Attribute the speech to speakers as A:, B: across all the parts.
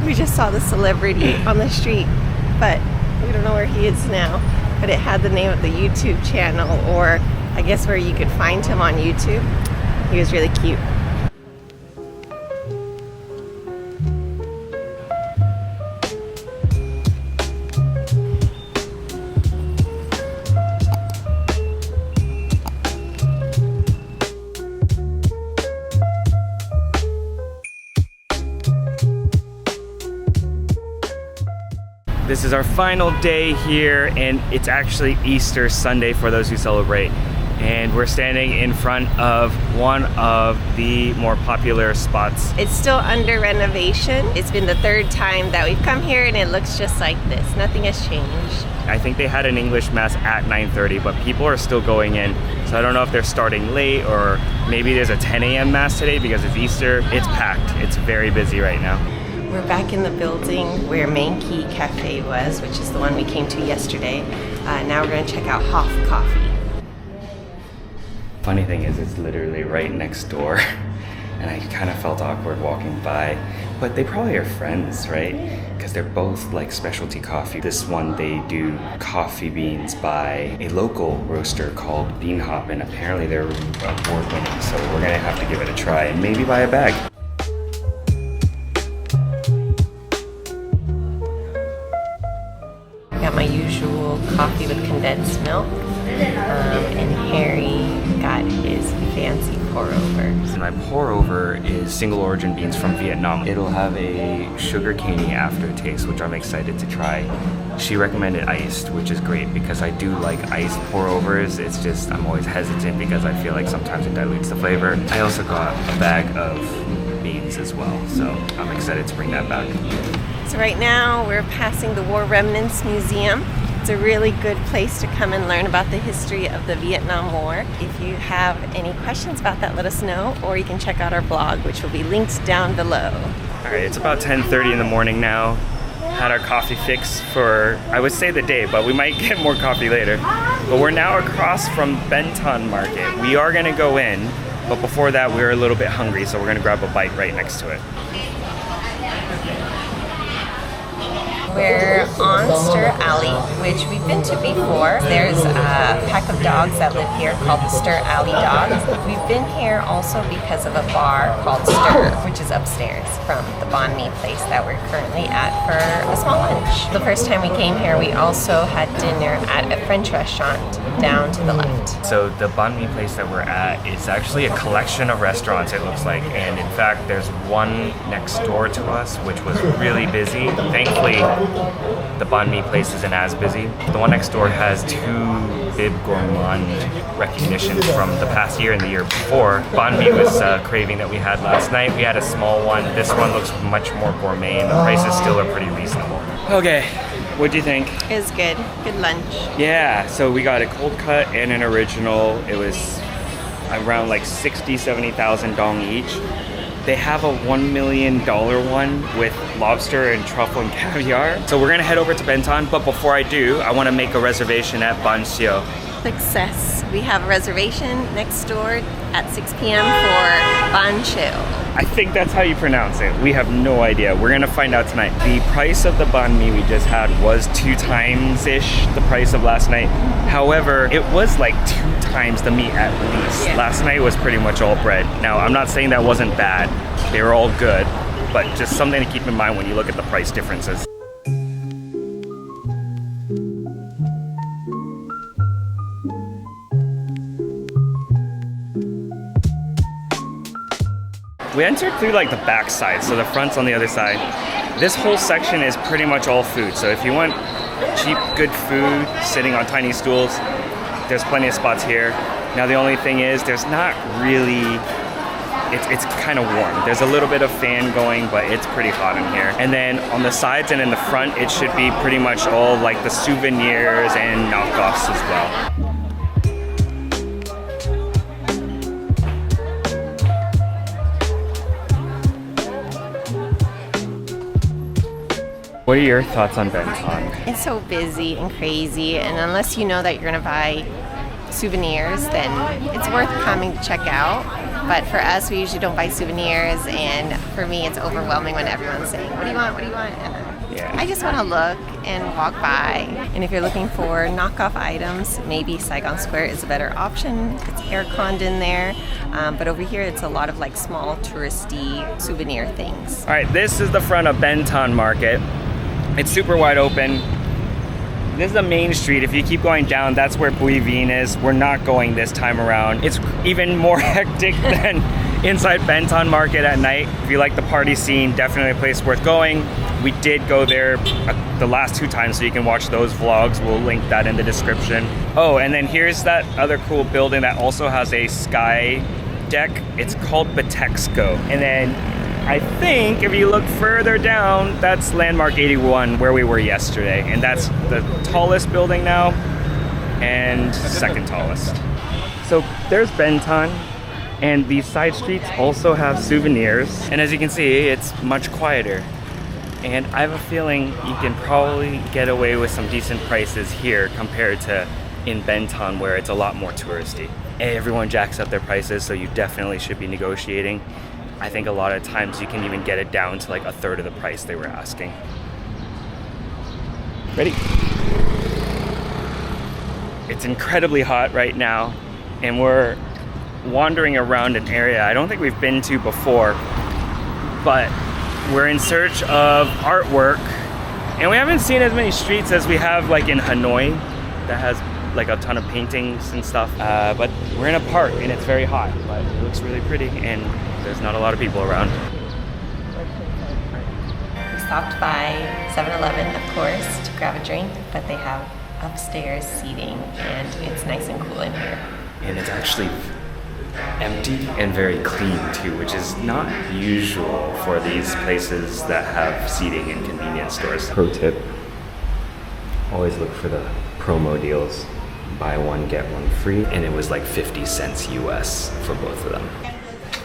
A: We just saw the celebrity on the street, but we don't know where he is now. But it had the name of the YouTube channel, or I guess where you could find him on YouTube. He was really cute.
B: This is our final day here, and it's actually Easter Sunday for those who celebrate. And we're standing in front of one of the more popular spots.
A: It's still under renovation. It's been the third time that we've come here, and it looks just like this. Nothing has changed.
B: I think they had an English mass at 9:30, but people are still going in. So I don't know if they're starting late, or maybe there's a 10 a.m. mass today because it's Easter. It's packed. It's very busy right now.
A: We're back in the building where Main Key Cafe was, which is the one we came to yesterday. Now we're going to check out Hoff Coffee.
B: Funny thing is, it's literally right next door, and I kind of felt awkward walking by, but they probably are friends, right? Because they're both like specialty coffee. This one, they do coffee beans by a local roaster called Bean Hop, and apparently they're award-winning, so we're gonna have to give it a try and maybe buy a bag.
A: Got my usual coffee with condensed milk, and Harry got his fancy pour-over.
B: And my pour-over is single origin beans from Vietnam. It'll have a sugar caney aftertaste, which I'm excited to try. She recommended iced, which is great because I do like iced pour-overs. It's just, I'm always hesitant because I feel like sometimes it dilutes the flavor. I also got a bag of beans as well, so I'm excited to bring that back.
A: So right now we're passing the War Remnants Museum. It's a really good place to come and learn about the history of the Vietnam War. If you have any questions about that, let us know, or you can check out our blog, which will be linked down below.
B: All right, it's about 10:30 in the morning now. Had our coffee fix for, I would say, the day, but we might get more coffee later. But we're now across from Ben Thanh Market. We are gonna go in, but before that, we're a little bit hungry, so we're gonna grab a bite right next to it.
A: We're on Stir Alley, which we've been to before. There's a pack of dogs that live here called the Stir Alley Dogs. We've been here also because of a bar called Stir, which is upstairs from the Banh Mi place that we're currently at for a small lunch. The first time we came here, we also had dinner at a French restaurant down to the left.
B: So the Banh Mi place that we're at is actually a collection of restaurants, it looks like. And in fact, there's one next door to us, which was really busy. Thankfully, the Banh Mi place isn't as busy. The one next door has 2 Bib Gourmand recognitions from the past year and the year before. Banh Mi was a craving that we had last night. We had a small one. This one looks much more gourmet, and the prices still are pretty reasonable. Okay, what'd you think?
A: It was good. Good lunch.
B: Yeah, so we got a cold cut and an original. It was around like 70,000 dong each. They have a $1 million one with lobster and truffle and caviar. So we're gonna head over to Ben Thanh, but before I do, I wanna make a reservation at Ban Sio.
A: Success. We have a reservation next door at 6 p.m. for Ban Sio.
B: I think that's how you pronounce it. We have no idea. We're gonna find out tonight. The price of the banh mi we just had was 2 times-ish the price of last night. However, it was like 2 times the meat at least.
A: Yeah.
B: Last night was pretty much all bread. Now, I'm not saying that wasn't bad. They were all good, but just something to keep in mind when you look at the price differences. We entered through like the back side, so the front's on the other side. This whole section is pretty much all food. So if you want cheap, good food, sitting on tiny stools, there's plenty of spots here. Now the only thing is, there's not really, it's kind of warm. There's a little bit of fan going, but it's pretty hot in here. And then on the sides and in the front, it should be pretty much all like the souvenirs and knockoffs as well. What are your thoughts on Ben Thanh?
A: It's so busy and crazy, and unless you know that you're gonna buy souvenirs, then it's worth coming to check out. But for us, we usually don't buy souvenirs, and for me, it's overwhelming when everyone's saying, "What do you want? What do you want?" And I just want to look and walk by. And if you're looking for knockoff items, maybe Saigon Square is a better option. It's air-conned in there. But over here, it's a lot of like small touristy souvenir things.
B: All right, this is the front of Ben Thanh Market. It's super wide open. This is the main street. If you keep going down, that's where Bui Vien is. We're not going this time around. It's even more hectic than inside Ben Thanh Market at night. If you like the party scene, definitely a place worth going. We did go there the last 2 times, so you can watch those vlogs. We'll link that in the description. Oh, and then here's that other cool building that also has a sky deck. It's called Batexco. And then I think if you look further down, that's Landmark 81, where we were yesterday. And that's the tallest building now and second tallest. So there's Ben Thanh, and these side streets also have souvenirs. And as you can see, it's much quieter. And I have a feeling you can probably get away with some decent prices here compared to in Ben Thanh, where it's a lot more touristy. Everyone jacks up their prices, so you definitely should be negotiating. I think a lot of times you can even get it down to like a third of the price they were asking. Ready? It's incredibly hot right now, and we're wandering around an area I don't think we've been to before, but we're in search of artwork, and we haven't seen as many streets as we have like in Hanoi that has like a ton of paintings and stuff, but we're in a park and it's very hot, but it looks really pretty and there's not a lot of people around.
A: We stopped by 7-Eleven, of course, to grab a drink, but they have upstairs seating and it's nice and cool in here.
B: And it's actually empty and very clean too, which is not usual for these places that have seating in convenience stores. Pro tip, always look for the promo deals. Buy one, get one free, and it was like 50 cents US for both of them.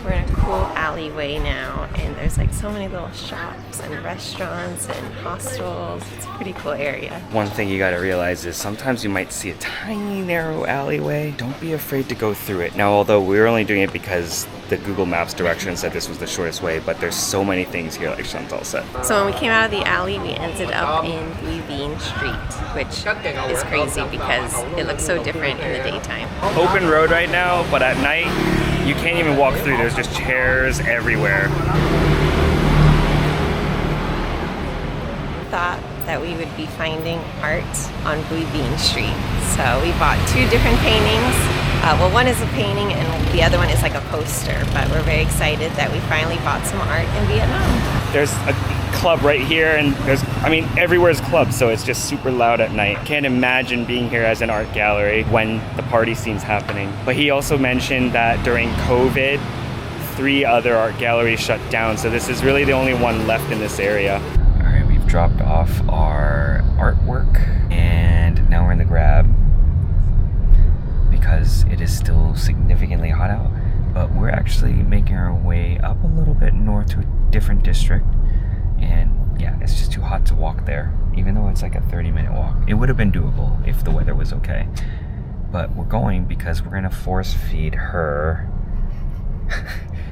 A: We're in a cool alleyway now, and there's like so many little shops and restaurants and hostels. It's a pretty cool area.
B: One thing you gotta realize is sometimes you might see a tiny narrow alleyway. Don't be afraid to go through it. Now, although we were only doing it because the Google Maps directions said this was the shortest way, but there's so many things here, like Chantal said.
A: So when we came out of the alley, we ended up in Bui Vien Street, which is crazy because it looks so different in the daytime.
B: Open road right now, but at night, you can't even walk through. There's just chairs everywhere.
A: Thought that we would be finding art on Bui Vien Street. So we bought 2 different paintings. Well, one is a painting and the other one is like a poster, but we're very excited that we finally bought some art in Vietnam.
B: There's a club right here, and everywhere's clubs, so it's just super loud at night. Can't imagine being here as an art gallery when the party scene's happening. But he also mentioned that during COVID, 3 other art galleries shut down, so this is really the only one left in this area. All right, we've dropped off our artwork, and now we're in the Grab because it is still significantly hot out, but we're actually making our way up a little bit north to a different district. And yeah, it's just too hot to walk there, even though it's like a 30-minute walk. It would have been doable if the weather was okay. But we're going because we're gonna force feed her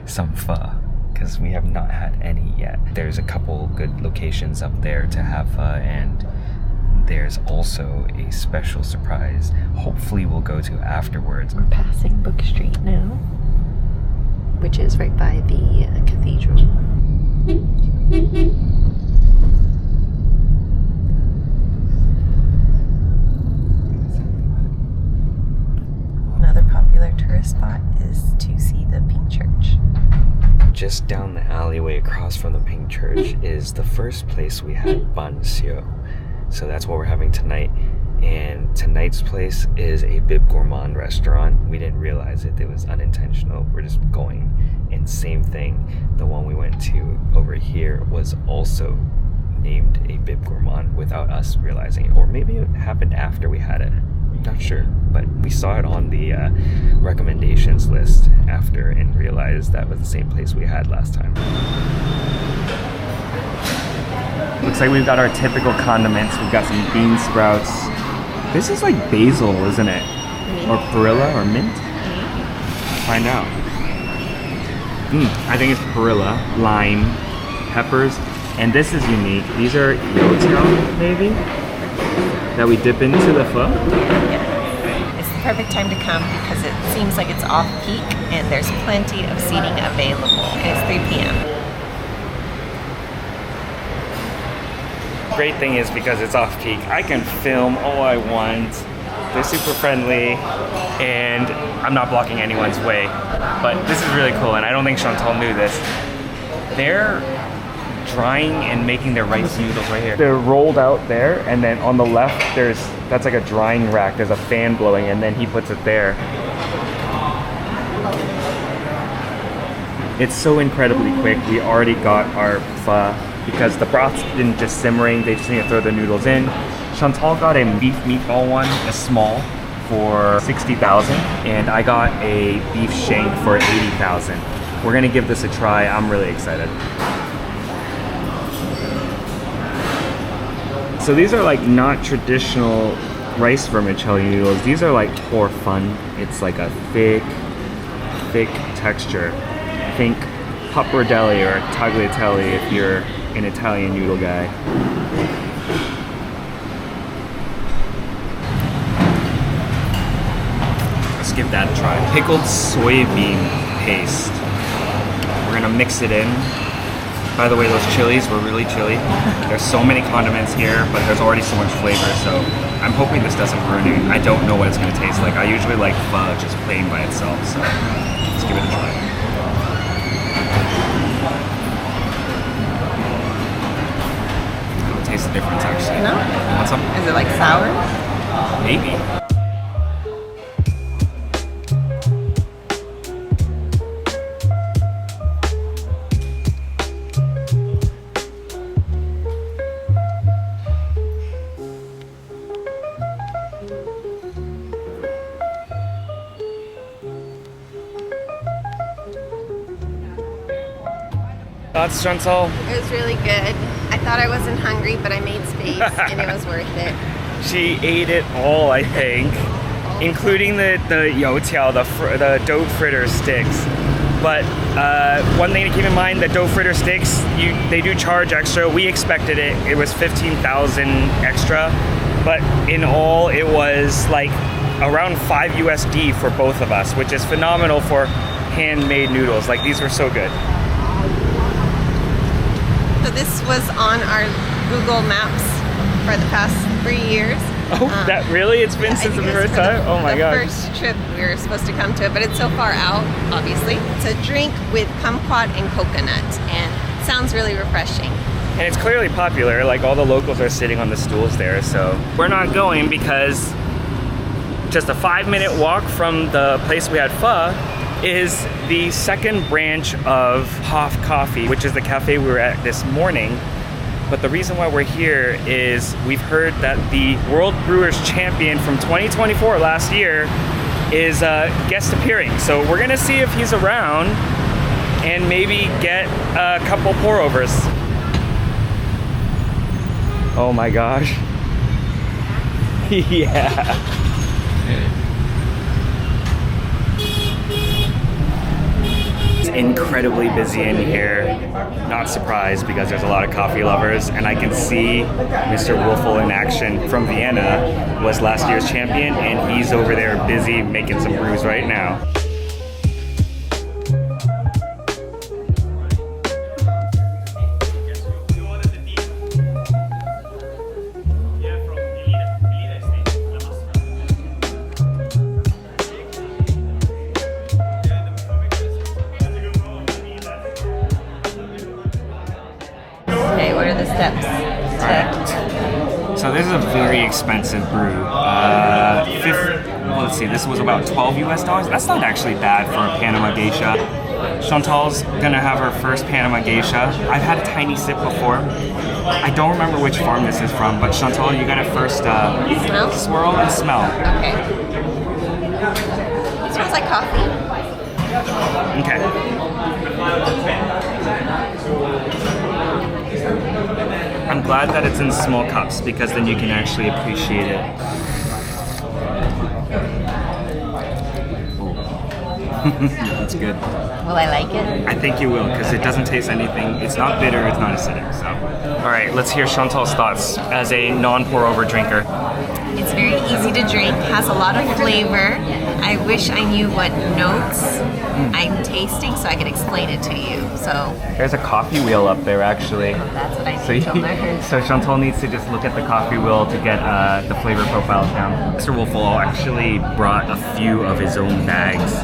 B: some pho, because we have not had any yet. There's a couple good locations up there to have pho, and there's also a special surprise hopefully we'll go to afterwards.
A: We're passing Book Street now, which is right by the cathedral. Another popular tourist spot is to see the Pink Church.
B: Just down the alleyway across from the Pink Church is the first place we had Ban Sio. So that's what we're having tonight. And tonight's place is a Bib Gourmand restaurant. We didn't realize it was unintentional. We're just going. And same thing, the one we went to over here was also named a Bib Gourmand without us realizing it. Or maybe it happened after we had it. Not sure, but we saw it on the recommendations list after and realized that was the same place we had last time. Looks like we've got our typical condiments. We've got some bean sprouts. This is like basil, isn't it? Mint. Or perilla or mint? Find out. I think it's perilla, lime, peppers, and this is unique. These are youtiao, maybe, that we dip into the pho.
A: Yeah. It's the perfect time to come because it seems like it's off peak and there's plenty of seating available. And it's 3 p.m.
B: Great thing is because it's off peak, I can film all I want. They're super friendly and I'm not blocking anyone's way. But this is really cool, and I don't think Chantal knew this. They're drying and making their rice noodles right here. They're rolled out there, and then on the left that's like a drying rack. There's a fan blowing, and then he puts it there. It's so incredibly quick. We already got our pho because the broth's been just simmering. They just need to throw the noodles in. Chantal got a beef meatball one, a small, for 60,000, and I got a beef shank for 80,000. We're gonna give this a try. I'm really excited. So these are like not traditional rice vermicelli noodles. These are like hor fun. It's like a thick texture. Think pappardelle or tagliatelle if you're an Italian noodle guy. Let's give that a try. Pickled soybean paste. We're gonna mix it in. By the way, those chilies were really chili. There's so many condiments here, but there's already so much flavor, so I'm hoping this doesn't burn it. I don't know what it's gonna taste like. I usually like pho just plain by itself, so let's give it a try. I don't taste the difference actually.
A: No?
B: You want some?
A: Is it like sour?
B: Maybe. Thoughts, Chantal?
A: It was really good. I thought I wasn't hungry, but I made space and it was worth it.
B: She ate it all, I think, including the youtiao, the dough fritter sticks. But one thing to keep in mind, the dough fritter sticks, they do charge extra. We expected it. It was 15,000 extra, but in all, it was like around 5 USD for both of us, which is phenomenal for handmade noodles. Like, these were so good.
A: So this was on our Google Maps for the past 3 years.
B: Oh, that really? It's been since the first time? Oh my god.
A: The first trip we were supposed to come to it, but it's so far out, obviously. It's a drink with kumquat and coconut, and it sounds really refreshing.
B: And it's clearly popular, like all the locals are sitting on the stools there, so we're not going because just a 5-minute walk from the place we had pho is the second branch of Hoff Coffee, which is the cafe we were at this morning. But the reason why we're here is we've heard that the World Brewers Champion from 2024 last year is guest appearing. So we're gonna see if he's around and maybe get a couple pour-overs. Oh my gosh. Yeah. Incredibly busy in here. Not surprised because there's a lot of coffee lovers, and I can see Mr. Wölfl in action from Vienna, was last year's champion, and he's over there busy making some brews right now.
A: Steps.
B: So this is a very expensive brew. Let's see, this was about $12 US. That's not actually bad for a Panama geisha. Chantal's gonna have her first Panama geisha. I've had a tiny sip before. I don't remember which farm this is from, but Chantal, you gotta first
A: smell?
B: Swirl and smell.
A: Okay. It smells like coffee.
B: Okay. I'm glad that it's in small cups because then you can actually appreciate it. Oh. That's good.
A: Will I like it?
B: I think you will, because it doesn't taste anything. It's not bitter, it's not acidic, so. All right, let's hear Chantal's thoughts as a non-pour-over drinker.
A: It's very easy to drink, has a lot of flavor. I wish I knew what notes I'm tasting so I could explain it to you. So
B: there's a coffee wheel up there, actually.
A: That's what I need to learn.
B: So Chantal needs to just look at the coffee wheel to get the flavor profiles down. Mr. Wölfl actually brought a few of his own bags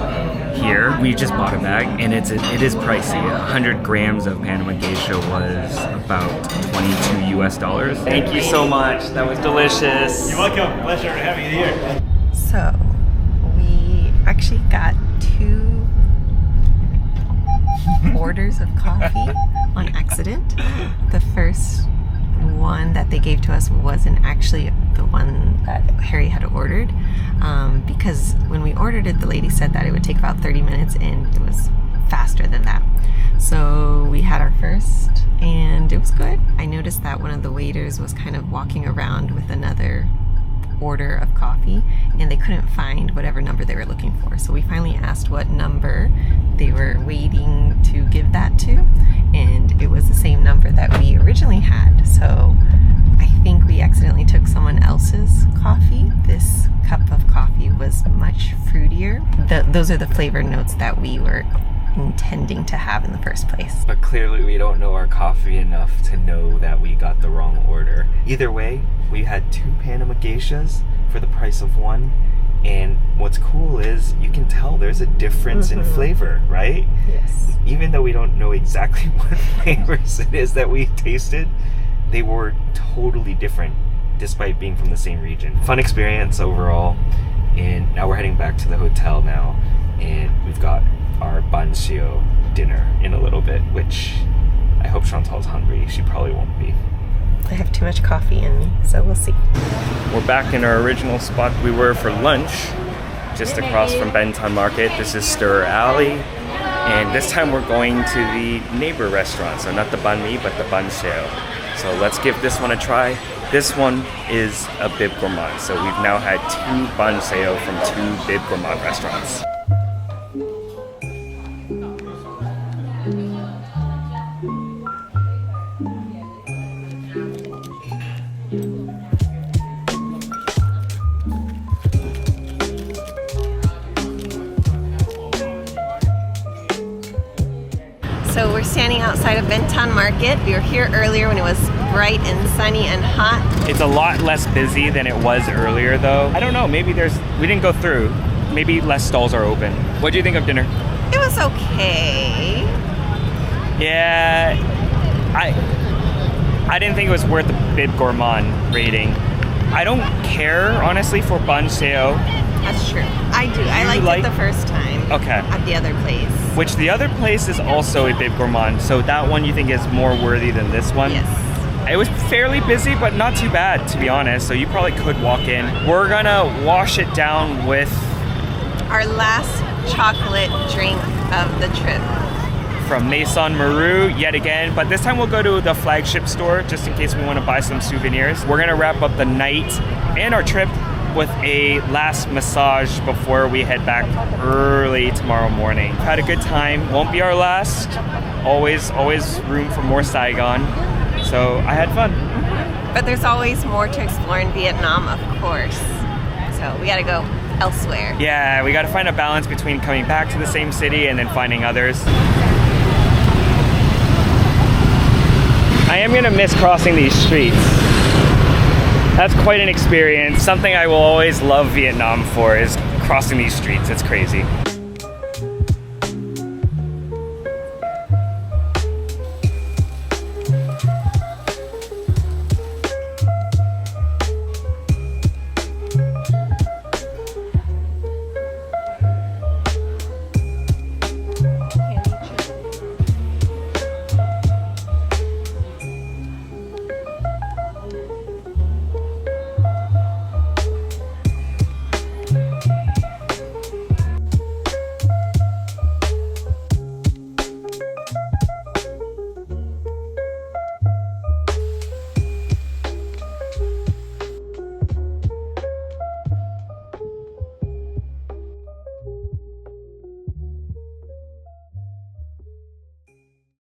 B: here. We just bought a bag, and it is pricey. 100 grams of Panama Geisha was about $22 US. Thank you so much. That was delicious.
C: You're welcome. Pleasure having you here.
A: So we actually got 2 orders of coffee on accident. The first one that they gave to us wasn't actually the one that Harry had ordered, because when we ordered it, the lady said that it would take about 30 minutes, and it was faster than that. So we had our first, and it was good. I noticed that one of the waiters was kind of walking around with another order of coffee, and they couldn't find whatever number they were looking for. So we finally asked what number they were waiting to give that to, and it was the same number that we originally had. So I think we accidentally took someone else's coffee. This cup of coffee was much fruitier. Those are the flavor notes that we were intending to have in the first place.
B: But clearly we don't know our coffee enough to know that we got the wrong order. Either way, we had 2 Panama Geishas for the price of 1. And what's cool is you can tell there's a difference in flavor, right?
A: Yes.
B: Even though we don't know exactly what flavors it is that we tasted, they were totally different despite being from the same region. Fun experience overall. And now we're heading back to the hotel now, and we've got our banshio dinner in a little bit, which I hope Chantal's hungry. She probably won't be.
A: I have too much coffee in me, so we'll see.
B: We're back in our original spot we were for lunch, just across from Ben Thanh Market. This is Stir Alley, and this time we're going to the neighbor restaurant, so not the Banh Mi, but the banshio. So let's give this one a try. This one is a Bib Gourmand, so we've now had 2 banshio from 2 Bib Gourmand restaurants.
A: So we're standing outside of Ben Thanh Market. We were here earlier when it was bright and sunny and hot.
B: It's a lot less busy than it was earlier though. I don't know, maybe we didn't go through. Maybe less stalls are open. What do you think of dinner?
A: It was okay.
B: Yeah, I didn't think it was worth the Bib Gourmand rating. I don't care, honestly, for banshio.
A: That's true. I do. I liked it the first time.
B: Okay.
A: At the other place.
B: Which the other place is also a Bib Gourmand, so that one you think is more worthy than this one?
A: Yes.
B: It was fairly busy, but not too bad, to be honest, so you probably could walk in. We're gonna wash it down with
A: our last chocolate drink of the trip.
B: From Maison Marou, yet again, but this time we'll go to the flagship store, just in case we want to buy some souvenirs. We're gonna wrap up the night and our trip with a last massage before we head back early tomorrow morning. Had a good time, won't be our last. Always room for more Saigon. So I had fun.
A: But there's always more to explore in Vietnam, of course. So we gotta go elsewhere.
B: Yeah, we gotta find a balance between coming back to the same city and then finding others. I am gonna miss crossing these streets. That's quite an experience. Something I will always love Vietnam for is crossing these streets. It's crazy.